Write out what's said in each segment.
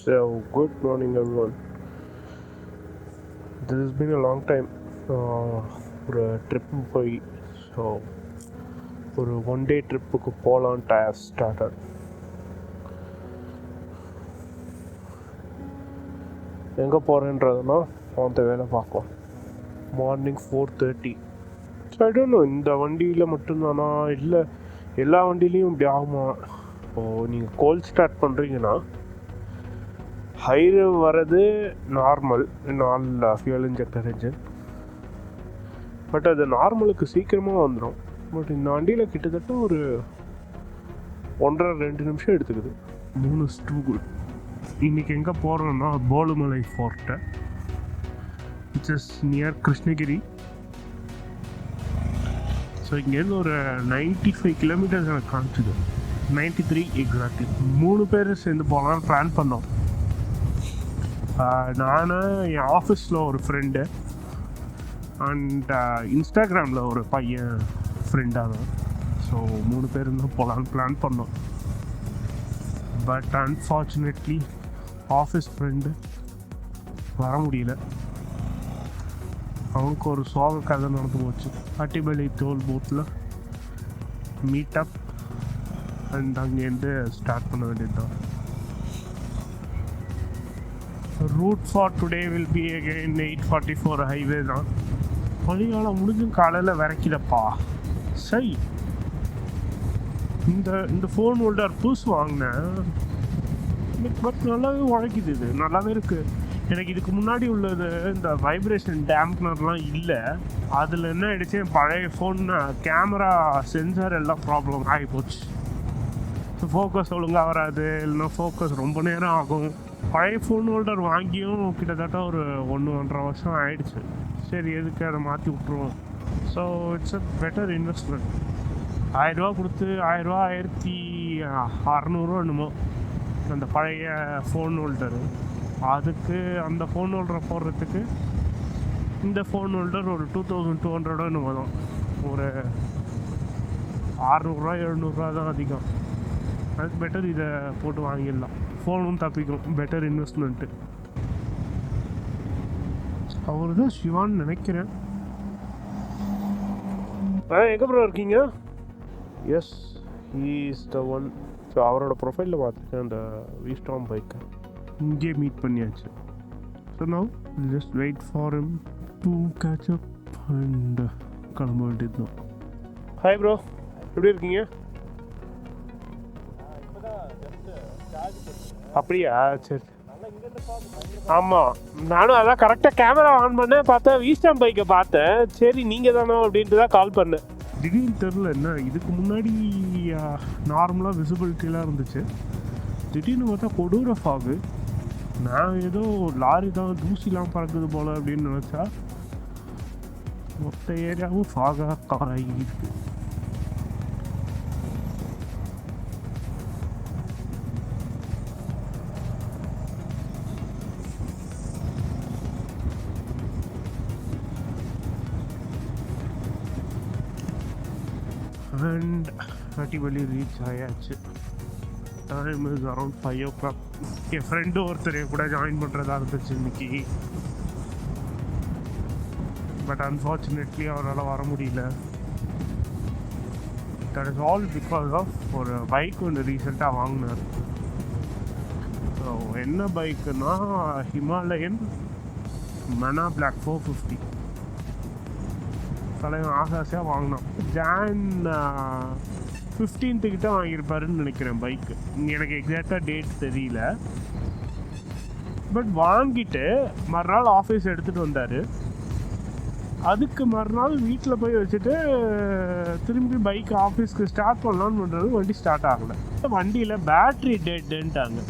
So, good morning everyone. This has been a long time. ஒரு trip போய் so ஒரு one day ட்ரிப்புக்கு போகலான்ட்டு ஐ ஹவ் ஸ்டார்டட். எங்கே போகிறேன்றதுனா அந்த வேலை பார்க்கலாம். Morning 4:30. So I don't know இந்த வண்டியில் மட்டும்தானா இல்லை எல்லா வண்டியிலையும் இப்படி ஆகுமா? இப்போது நீங்கள் கோல்ட் ஸ்டார்ட் பண்ணுறீங்கன்னா ஹைவே வர்றது normal, fuel injector engine. But அது நார்மலுக்கு சீக்கிரமாக வந்துடும். பட் இந்த வண்டியில் கிட்டத்தட்ட ஒரு 1.5-2 நிமிஷம் எடுத்துக்குது. 3 ஸ்டூகுள். இன்றைக்கி எங்கே போகிறோன்னா Polumalai fort, which is near Krishnagiri. So இங்கேருந்து ஒரு 95 கிலோமீட்டர்ஸ் எனக்கு காமிச்சிது. 93 எக்ஸாக்ட்லி. 3 பேர் சேர்ந்து போகலான்னு பிளான் பண்ணோம். நான், என் ஆஃபீஸில் ஒரு ஃப்ரெண்டு அண்ட் இன்ஸ்டாகிராமில் ஒரு பையன் ஃப்ரெண்டாக தான். ஸோ 3 பேர் தான் போகலான்னு பிளான் பண்ணோம். பட் அன்ஃபார்ச்சுனேட்லி ஆஃபீஸ் ஃப்ரெண்டு வர முடியல. அவனுக்கு ஒரு சோக கதை நடந்து போச்சு. அட்டிபலி டோல் போட்டில் மீட்டப் அண்ட் அங்கேருந்து ஸ்டார்ட் பண்ண வேண்டியது தான். Route for today will be again 844 highway தான். பழிகாலம் முடிஞ்சும் காலையில் விரைக்கிதப்பா. சரி, இந்த ஃபோன் ஹோல்டர் புதுசு வாங்கினேன். பட் நல்லாவே உழைக்குது. இது நல்லாவே இருக்குது. எனக்கு இதுக்கு முன்னாடி உள்ளது இந்த வைப்ரேஷன் டேம்ப்னர்லாம் இல்லை. அதில் என்ன ஆகிடுச்சு, என் பழைய ஃபோன் கேமரா சென்சார் எல்லாம் ப்ராப்ளம் ஆகிப்போச்சு. ஸோ ஃபோக்கஸ் ஒழுங்காக வராது, இல்லைன்னா ஃபோக்கஸ் ரொம்ப நேரம் ஆகும். பழைய ஃபோன் ஹோல்டர் வாங்கியும் கிட்டத்தட்ட ஒரு 1-1.5 வருஷம் ஆகிடுச்சு. சரி, எதுக்கு அதை மாற்றி விட்ருவோம். So it's a better investment. 1000 ரூபா கொடுத்து 1600 என்னமோ அந்த பழைய ஃபோன் ஹோல்டரு. அதுக்கு அந்த ஃபோன் ஹோல்டரை போடுறதுக்கு இந்த ஃபோன் ஹோல்டர் ஒரு 2200 என்னமோ தான். ஒரு 600-700 தான் அதிகம். அதுக்கு பெட்டர் இதை போட்டு வாங்கிடலாம். ஃபோனும் தப்பிக்கும். Better investment. அவர் தான் சிவான்னு நினைக்கிறேன். எங்கே ப்ரோ இருக்கீங்க? Yes, he is the one. So அவரோட ப்ரொஃபைலில் பார்த்துருக்கேன் அந்த விஸ்டாம் பைக்கை. இங்கே மீட் பண்ணியாச்சு. So now just wait for him to catch up and கிளம்ப வேண்டியது தான். ஹாய் ப்ரோ, எப்படி இருக்கீங்க? அப்படியா? சரி. ஆமாம், நானும் அதான் கரெக்டாக கேமரா ஆன் பண்ணேன், பார்த்தேன் விஸ்டாம் பைக்கை பார்த்தேன். சரி, நீங்கள் தானோ அப்படின்ட்டு தான் கால் பண்ணேன். திடீர்னு தெரில என்ன, இதுக்கு முன்னாடி நார்மலாக விசிபிலிட்டிலாம் இருந்துச்சு. திடீர்னு பார்த்தா கொடூர ஃபாகு. நான் ஏதோ லாரி தான் தூசிலாம் பறக்குது போல் அப்படின்னு நினச்சா மொத்த ஏரியாவும் ஃபாகாக கவர் ஆகிருக்கு. அண்ட் அட்டிபலி ரீச் ஆயாச்சு. Time is around 5 o'clock. N friend ஒருத்தர் கூட ஜாயின் பண்ணுறதா இருந்துச்சு இன்னைக்கு. பட் அன்ஃபார்ச்சுனேட்லி அவரால் வர முடியல. That is all because of ஒரு பைக் ஒன்று ரீசெண்டாக வாங்கினார். ஸோ என்ன பைக்குன்னா ஹிமாலயன் மனா பிளாக் 450. தலைவன் ஆசாசியாக வாங்கினான். ஜான் 15th கிட்ட வாங்கியிருப்பாருன்னு நினைக்கிறேன் பைக்கு. எனக்கு எக்ஸாக்டாக டேட் தெரியல. பட் வாங்கிட்டு மறுநாள் ஆஃபீஸ் எடுத்துகிட்டு வந்தார். அதுக்கு மறுநாள் வீட்டில் போய் வச்சுட்டு திரும்பி பைக் ஆஃபீஸ்க்கு ஸ்டார்ட் பண்ணலான்னு பண்ணுறது வண்டி ஸ்டார்ட் ஆகலை. வண்டியில் பேட்ரி டெட்டுன்ட்டாங்க.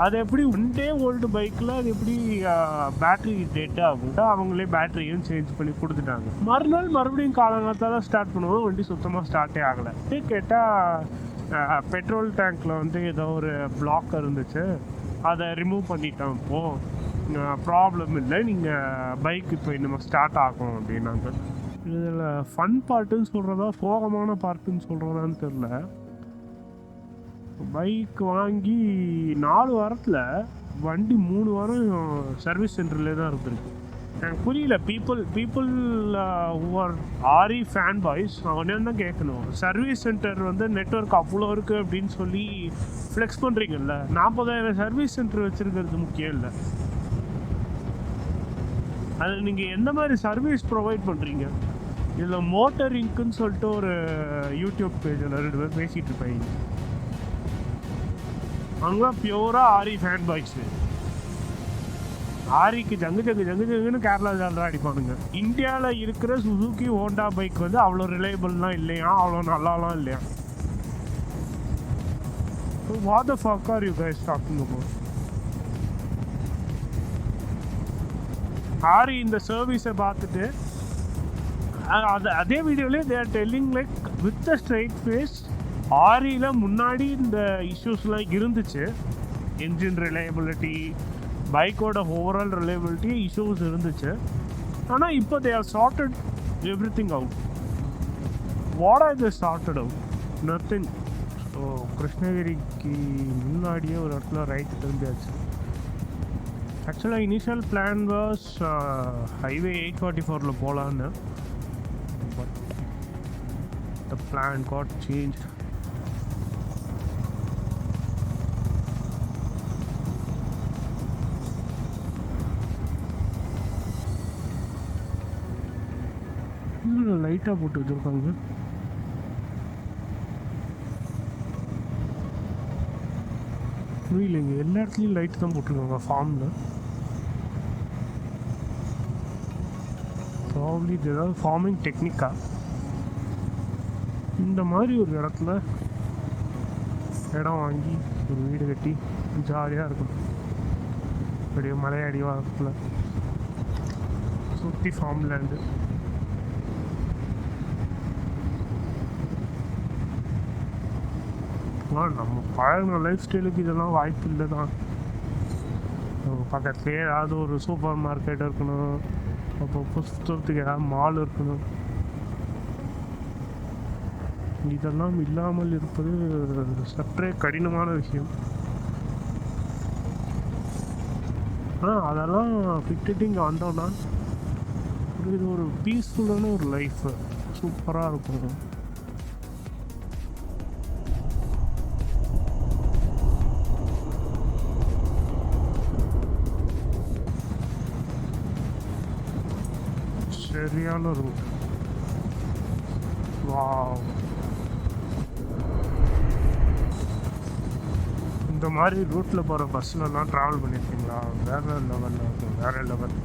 அது எப்படி 1 day ஓல்டு பைக்கில் அது எப்படி பேட்ரி டெட் ஆகும்? அவங்களே பேட்டரியும் சேஞ்ச் பண்ணி கொடுத்துட்டாங்க. மறுநாள் மறுபடியும் காலங்காலத்தால் ஸ்டார்ட் பண்ணுவோம், வண்டி சுத்தமாக ஸ்டார்ட்டே ஆகலை. கேட்டால் பெட்ரோல் டேங்க்கில் வந்து ஏதோ ஒரு பிளாக் இருந்துச்சு, அதை ரிமூவ் பண்ணிட்டோம். இப்போது ப்ராப்ளம் இல்லை, நீங்கள் பைக் இப்போ இன்னும் ஸ்டார்ட் ஆகும் அப்படின்னாங்க. இதில் ஃபன் பார்ட்டுன்னு சொல்கிறதா சோகமான பார்ட்டுன்னு சொல்கிறதான்னு தெரில. பைக் வாங்கி 4 வாரத்தில் வண்டி 3 வாரம் சர்வீஸ் சென்டர்லேயே தான் இருந்திருக்கு. எனக்கு புரியல, people are aari fan boys அவனே தான் கேட்கணும். சர்வீஸ் சென்டர் வந்து நெட்வொர்க் அவ்வளோ இருக்குது அப்படின்னு சொல்லி ஃப்ளெக்ஸ் பண்ணுறீங்கல்ல, 40,000 சர்வீஸ் சென்டர் வச்சுருக்கிறது முக்கியம் இல்லை. அது நீங்கள் எந்த மாதிரி சர்வீஸ் ப்ரொவைட் பண்ணுறீங்க? இதில் மோட்டர் இங்க்குன்னு சொல்லிட்டு ஒரு யூடியூப் பேஜில் 2 பேர் பேசிகிட்டு இருப்பாங்க. அங்கே பியூராக ஆரி ஃபேன் பாய்ஸு. ஆரிக்கு ஜங்குன்னு கேரளா ஜாலராக அடிப்பானுங்க. இந்தியாவில் இருக்கிற சுசுகி ஹோண்டா பைக் வந்து அவ்வளோ ரிலையபிள்லாம் இல்லையா, அவ்வளோ நல்லாலாம் இல்லையா. What the fuck are you guys talking about? ஆரி இந்த சர்வீஸை பார்த்துட்டு அதே வீடியோலேயே they are telling like with a straight face, ஆரியில் முன்னாடி இந்த இஷ்யூஸ்லாம் இருந்துச்சு. என்ஜின் ரிலையபிலிட்டி, பைக்கோட ஓவரால் ரிலையபிலிட்டி இஷ்யூஸ் இருந்துச்சு. ஆனால் இப்போ they are sorted everything out. What are they sorted out? Nothing. So கிருஷ்ணகிரிக்கு முன்னாடியே ஒரு இடத்துல ரைட் திரும்பியாச்சு. ஆக்சுவலாக இனிஷியல் பிளான் வாஸ் ஹைவே 844 போகலான்னு, but the plan got change. லைட்டாக போட்டு வச்சுருக்காங்க. புரியலைங்க, எல்லா இடத்துலையும் லைட் தான் போட்டிருக்காங்க ஃபார்மில். ப்ராப்ளி இது ஏதாவது ஃபார்மிங் டெக்னிக்கா? இந்த மாதிரி ஒரு இடத்துல இடம் வாங்கி ஒரு வீடு கட்டி ஜாலியாக இருக்கும். அப்படியே மலையடி வாரத்தில் சுற்றி ஃபார்ம் லேண்டு. நம்ம பழகின லைஃப் ஸ்டைலுக்கு இதெல்லாம் வாய்ப்பு இல்லை தான். பக்கத்துலேயே ஏதாவது ஒரு சூப்பர் மார்க்கெட் இருக்கணும், அப்போ புத்தகத்துக்கு ஏதாவது மால் இருக்கணும். இதெல்லாம் இல்லாமல் இருப்பது சற்றே கடினமான விஷயம். அதெல்லாம் விட்டுட்டு இங்கே வந்தோன்னா இது ஒரு பீஸ்ஃபுல்லான ஒரு லைஃப் சூப்பராக இருக்கும். சரியான ரூட். வாவ், இந்த மாதிரி ரூட்டில் போகிற பஸ்லலாம் ட்ராவல் பண்ணியிருக்கீங்களா? வேறு லெவலில் இருக்கும், வேறு லெவல்.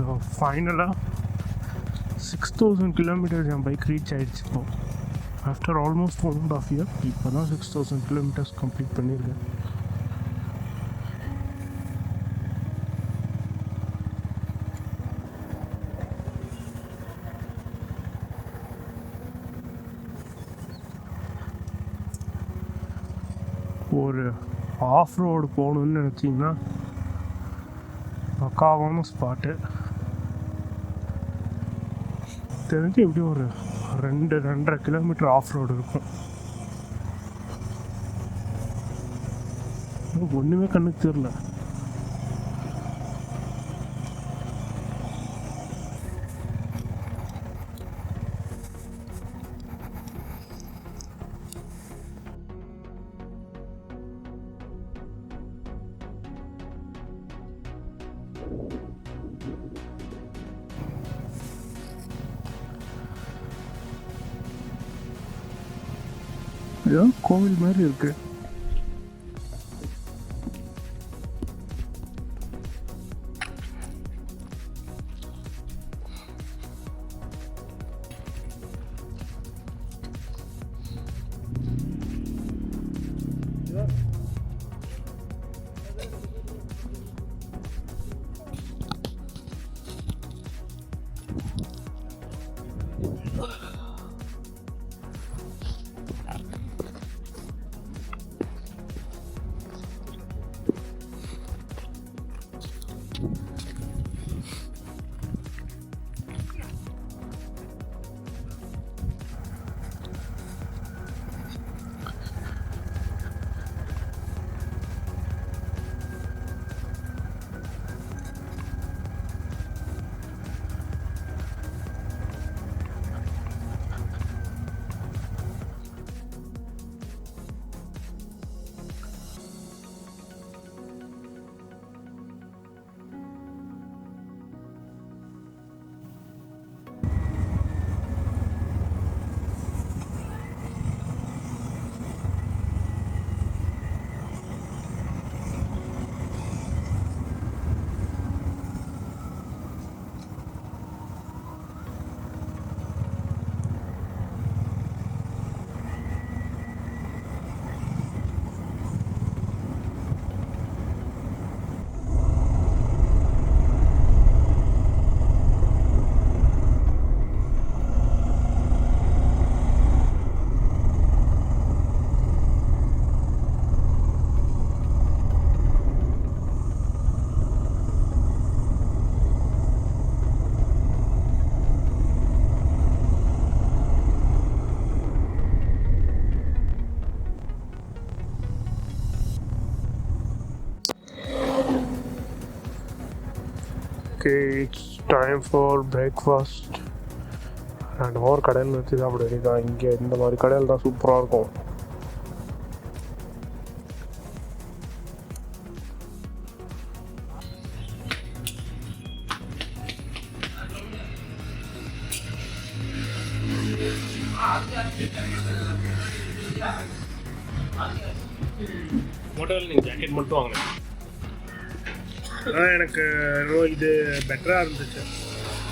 ஸோ ஃபைனலாக 6000 கிலோமீட்டர்ஸ் என் பைக் ரீச் ஆகிடுச்சு. இப்போ ஆஃப்டர் ஆல்மோஸ்ட் 1.5 இயர் இப்போ தான் 6000 கிலோமீட்டர்ஸ் கம்ப்ளீட் பண்ணியிருக்கேன். ஒரு ஆஃப் ரோடு போகணுன்னு நினச்சிங்கன்னா பக்காவான ஸ்பாட்டு. தெரிஞ்சு எப்படி ஒரு 2-2.5 கிலோமீட்டர் ஆஃப் ரோடு இருக்கும். ஒன்றுமே கண்ணுக்கு தெரியல. ஏதோ கோவில் மாதிரி இருக்கு. Okay, it's time for breakfast. ரெண்டு மோர் கடையில் வச்சு சாப்பிட வேண்டியதான். இங்கே இந்த மாதிரி கடையில் தான் சூப்பராக இருக்கும். மோட்டோவில் நீங்கள் ஜாக்கெட் மட்டும் வாங்கினேன். எனக்கு இது பெட்டராக இருந்துச்சு.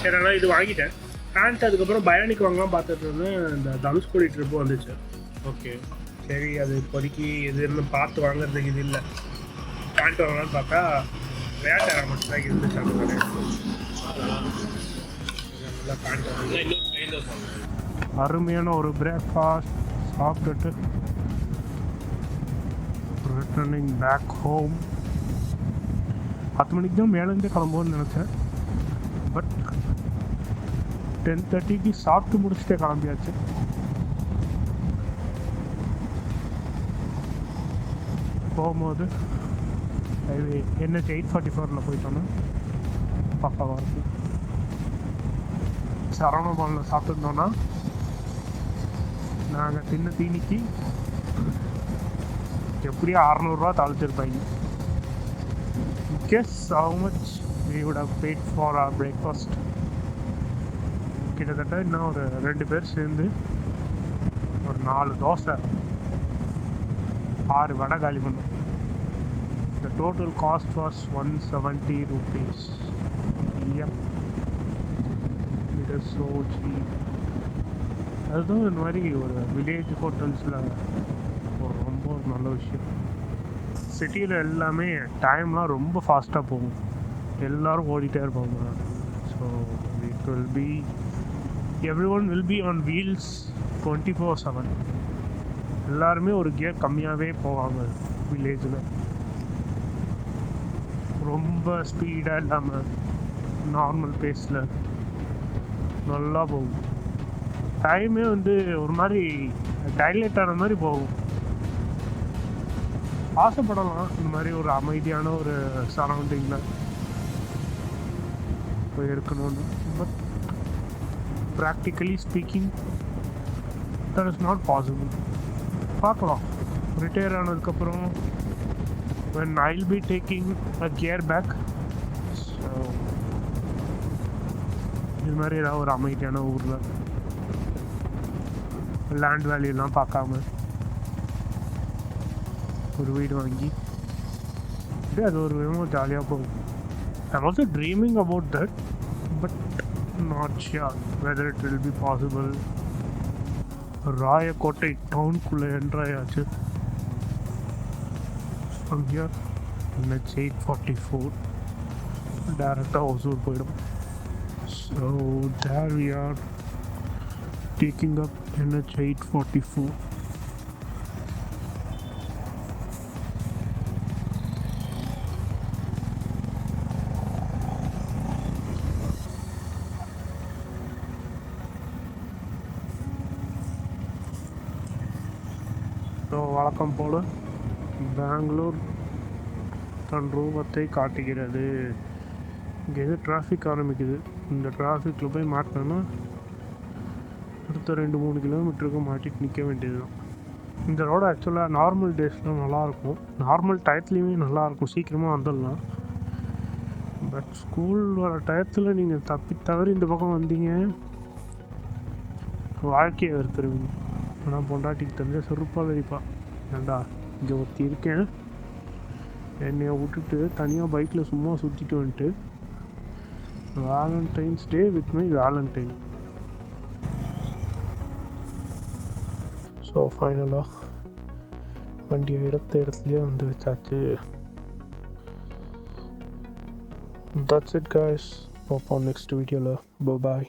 சரி, ஆனால் இது வாங்கிட்டேன். பேண்ட் அதுக்கப்புறம் பயானிக் வாங்கலாம் பார்த்துட்டு இருந்தேன். இந்த தனுஷ்கோடி ட்ரிப்பு வந்துச்சு. ஓகே, சரி, அது இப்போதைக்கு இது இன்னும் பார்த்து வாங்குறதுக்கு இது இல்லை. பேண்ட் வாங்கலாம்னு பார்த்தா வேட்டை மட்டும் தான் இருந்துச்சு. அந்த கடை நல்லா பேண்ட் வாங்க. அருமையான ஒரு பிரேக்ஃபாஸ்ட் சாப்பிட்டுட்டு ரிட்டர்னிங் பேக் ஹோம். 10 மணிக்கு தான் மேலேருந்தே கிளம்புவோன்னு நினச்சேன். பட் 10:30க்கு சாப்பிட்டு முடிச்சுட்டே கிளம்பியாச்சு. போகும்போது ஹைவே NH 844 போயிட்டோன்னா பக்காவாக இருக்கும். சரவணபவனில் சாப்பிட்டுருந்தோன்னா நாங்கள் தின்ன தீனிக்கு எப்படியும் 600 தாளிச்சிருப்பாங்க. Guess how much we would have paid for our breakfast. கிட்டத்தட்ட இன்னும் ஒரு 2 பேர் சேர்ந்து ஒரு 4 தோசை 6 வடை காலி பண்ணோம். The total cost was 170 rupees. Yep, it is so cheap. அதுதான் இந்த மாதிரி ஒரு வில்லேஜ் ஹோட்டல்ஸில் ஒரு ரொம்ப நல்ல விஷயம். சிட்டியில் எல்லாமே டைம்லாம் ரொம்ப ஃபாஸ்ட்டாக போகும். எல்லோரும் ஓடிட்டே இருப்பாங்க. So it will B everyone will be on wheels 24/7. எல்லாருமே ஒரு கியர் கம்மியாகவே போவாங்க வில்லேஜில். ரொம்ப ஸ்பீடாக இல்லாமல் நார்மல் பேஸில் நல்லா போகும். டைமே ஒரு மாதிரி டைலேட் ஆன மாதிரி போகும். ஆசைப்படலாம் இந்த மாதிரி ஒரு அமைதியான ஒரு சரௌண்டிங்கில் போய் இருக்கணும்னு. But practically speaking that is not possible. பார்க்கலாம், ரிட்டையர் ஆனதுக்கப்புறம் when I'll be taking a gear back. So இது மாதிரி ஏதாவது ஒரு அமைதியான ஊரில் லேண்ட் வேல்யூலாம் பார்க்காம ஒரு வீடு வாங்கி அப்படியே அது ஒரு விதமாக ஜாலியாக போகும். I'm also dreaming about that, but not sure whether it will be possible. Rayakottai டவுனுக்குள்ளே என்ட்ராயாச்சு. ஃப்ரம் ஹியர் NH 844 டேரெக்டாக ஒசூர் போயிடும். So there we are taking up NH 844. So வழக்கம் போல் பெங்களூர் தன் ரூபத்தை காட்டுகிறது. இங்கே எது டிராஃபிக் ஆரம்பிக்குது. இந்த டிராஃபிக்கில் போய் மாட்டினோன்னா அடுத்த 2-3 கிலோமீட்டருக்கு மாட்டிட்டு நிற்க வேண்டியது தான். இந்த ரோடு ஆக்சுவலாக நார்மல் டேஸில் நல்லாயிருக்கும், நார்மல் டயத்துலேயுமே நல்லாயிருக்கும், சீக்கிரமாக வந்துடலாம். பட் ஸ்கூல் வர டயத்தில் நீங்கள் தவறி இந்த பக்கம் வந்தீங்க வாழ்க்கையை வெறுத்துருவீங்க. ஆனால் பொண்டாட்டிக்கு தெரிஞ்ச செருப்பாக வெறிப்பா, ஏண்டா இங்கே ஒருத்தி இருக்கேன் என்னைய விட்டுட்டு தனியாக பைக்கில் சும்மா சுற்றிட்டு வந்துட்டு Valentine's day with my Valentine. So ஃபைனலாக வண்டியை எடுத்த இடத்துலையே வந்து வச்சாச்சு. That's it guys. Hope on next video. Bye bye.